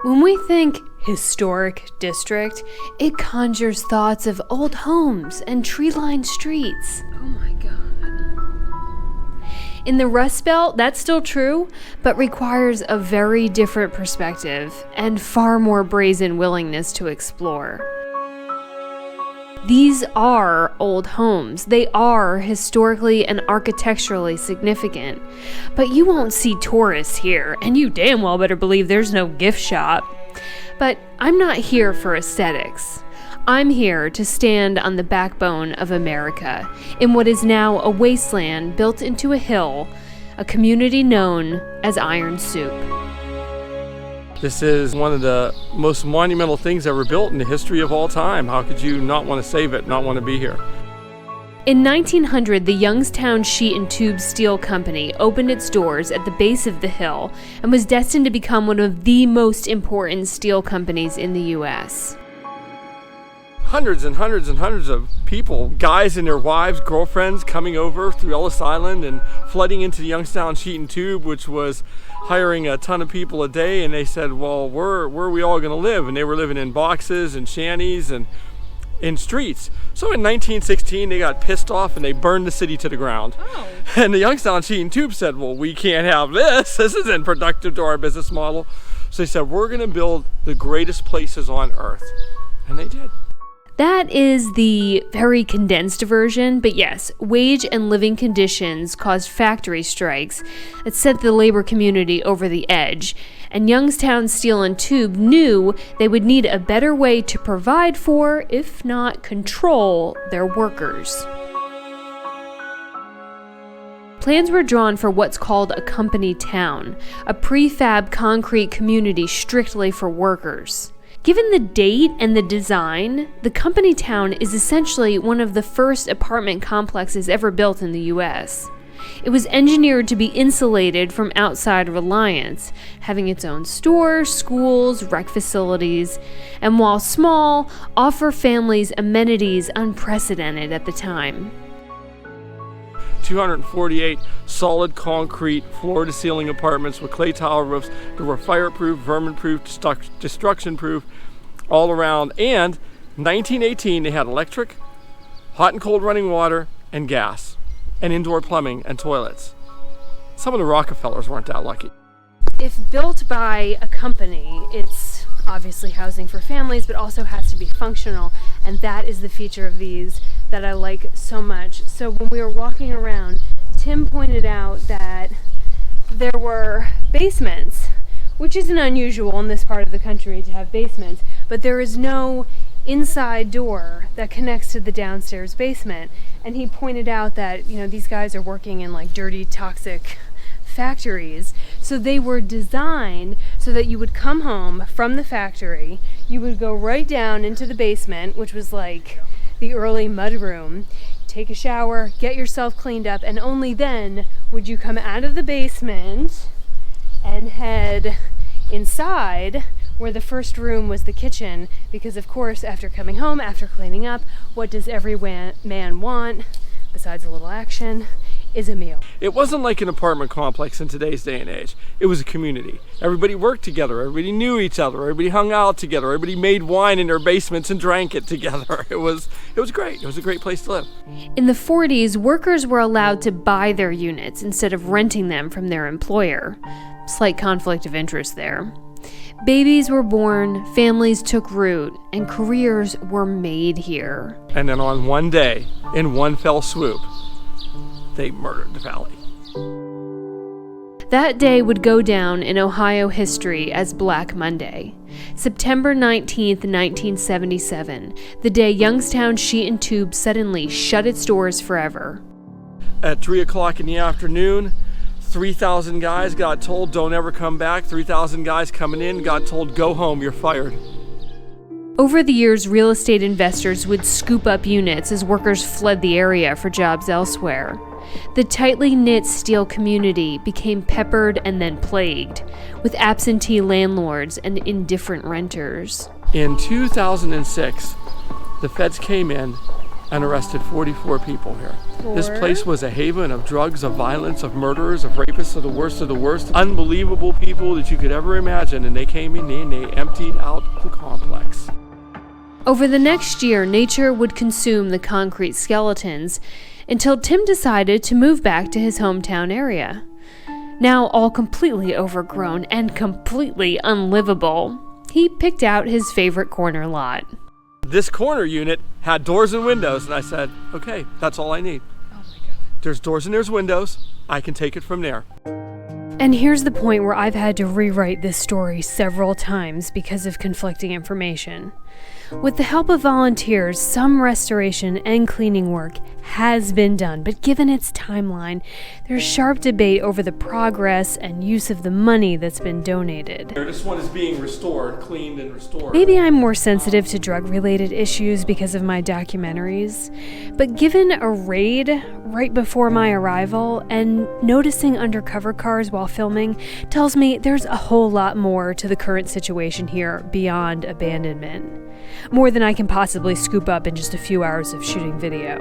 When we think historic district, it conjures thoughts of old homes and tree-lined streets. Oh my God. In the Rust Belt, that's still true, but requires a very different perspective and far more brazen willingness to explore. These are old homes. They are historically and architecturally significant. But you won't see tourists here, and you damn well better believe there's no gift shop. But I'm not here for aesthetics. I'm here to stand on the backbone of America, in what is now a wasteland built into a hill, a community known as Iron Soup. This is one of the most monumental things ever built in the history of all time. How could you not want to save it, not want to be here? In 1900, the Youngstown Sheet and Tube Steel Company opened its doors at the base of the hill and was destined to become one of the most important steel companies in the U.S. Hundreds and hundreds and hundreds of people, guys and their wives, girlfriends, coming over through Ellis Island and flooding into the Youngstown Sheet and Tube, which was hiring a ton of people a day. And they said, well, where are we all going to live? And they were living in boxes and shanties and in streets. So in 1916, they got pissed off and they burned the city to the ground. Oh. And the Youngstown Sheet and Tube said, well, we can't have this. This isn't productive to our business model. So they said, we're going to build the greatest places on earth. And they did. That is the very condensed version, but yes, wage and living conditions caused factory strikes that sent the labor community over the edge, and Youngstown Steel and Tube knew they would need a better way to provide for, if not control, their workers. Plans were drawn for what's called a company town, a prefab concrete community strictly for workers. Given the date and the design, the company town is essentially one of the first apartment complexes ever built in the U.S. It was engineered to be insulated from outside reliance, having its own stores, schools, rec facilities, and while small, offer families amenities unprecedented at the time. 248 solid concrete floor-to-ceiling apartments with clay tile roofs that were fireproof, vermin-proof, destruction-proof all around. And 1918, they had electric, hot and cold running water, and gas, and indoor plumbing and toilets. Some of the Rockefellers weren't that lucky. If built by a company, it's obviously housing for families, but also has to be functional, and that is the feature of these that I like so much. So when we were walking around, Tim pointed out that there were basements, which isn't unusual in this part of the country to have basements, but there is no inside door that connects to the downstairs basement. And he pointed out that, these guys are working in like dirty, toxic factories. So they were designed so that you would come home from the factory, you would go right down into the basement, which was like the early mudroom, take a shower, get yourself cleaned up, and only then would you come out of the basement and head inside where the first room was the kitchen, because of course after coming home, after cleaning up, what does every man want, besides a little action, is a meal. It wasn't like an apartment complex in today's day and age. It was a community. Everybody worked together, everybody knew each other, everybody hung out together, everybody made wine in their basements and drank it together. It was great. It was a great place to live. In the 40s, workers were allowed to buy their units instead of renting them from their employer. Slight conflict of interest there. Babies were born, families took root, and careers were made here. And then on one day, in one fell swoop, they murdered the valley. That day would go down in Ohio history as Black Monday. September 19th, 1977, the day Youngstown Sheet and Tube suddenly shut its doors forever. At 3 o'clock in the afternoon, 3,000 guys got told, don't ever come back. 3,000 guys coming in got told, go home, you're fired. Over the years, real estate investors would scoop up units as workers fled the area for jobs elsewhere. The tightly knit steel community became peppered and then plagued, with absentee landlords and indifferent renters. In 2006, the feds came in and arrested 44 people here. This For? place was a haven of drugs, of violence, of murderers, of rapists, of the worst, unbelievable people that you could ever imagine, and they came in and they emptied out the complex. Over the next year, nature would consume the concrete skeletons until Tim decided to move back to his hometown area. Now all completely overgrown and completely unlivable, he picked out his favorite corner lot. This corner unit had doors and windows, and I said, okay, that's all I need. Oh my God. There's doors and there's windows. I can take it from there. And here's the point where I've had to rewrite this story several times because of conflicting information. With the help of volunteers, some restoration and cleaning work has been done, but given its timeline, there's sharp debate over the progress and use of the money that's been donated. This one is being restored, cleaned and restored. Maybe I'm more sensitive to drug-related issues because of my documentaries, but given a raid right before my arrival and noticing undercover cars while filming tells me there's a whole lot more to the current situation here beyond abandonment. More than I can possibly scoop up in just a few hours of shooting video.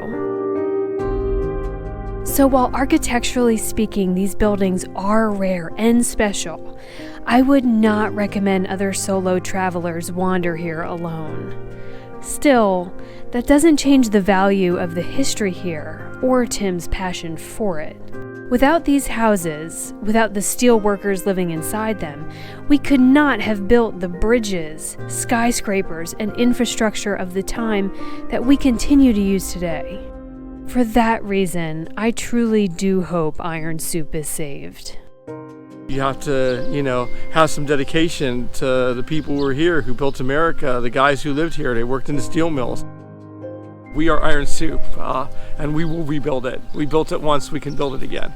So while architecturally speaking, these buildings are rare and special, I would not recommend other solo travelers wander here alone. Still, that doesn't change the value of the history here or Tim's passion for it. Without these houses, without the steel workers living inside them, we could not have built the bridges, skyscrapers, and infrastructure of the time that we continue to use today. For that reason, I truly do hope Iron Soup is saved. You have to, have some dedication to the people who were here, who built America, the guys who lived here. They worked in the steel mills. We are Iron Soup, and we will rebuild it. We built it once, we can build it again.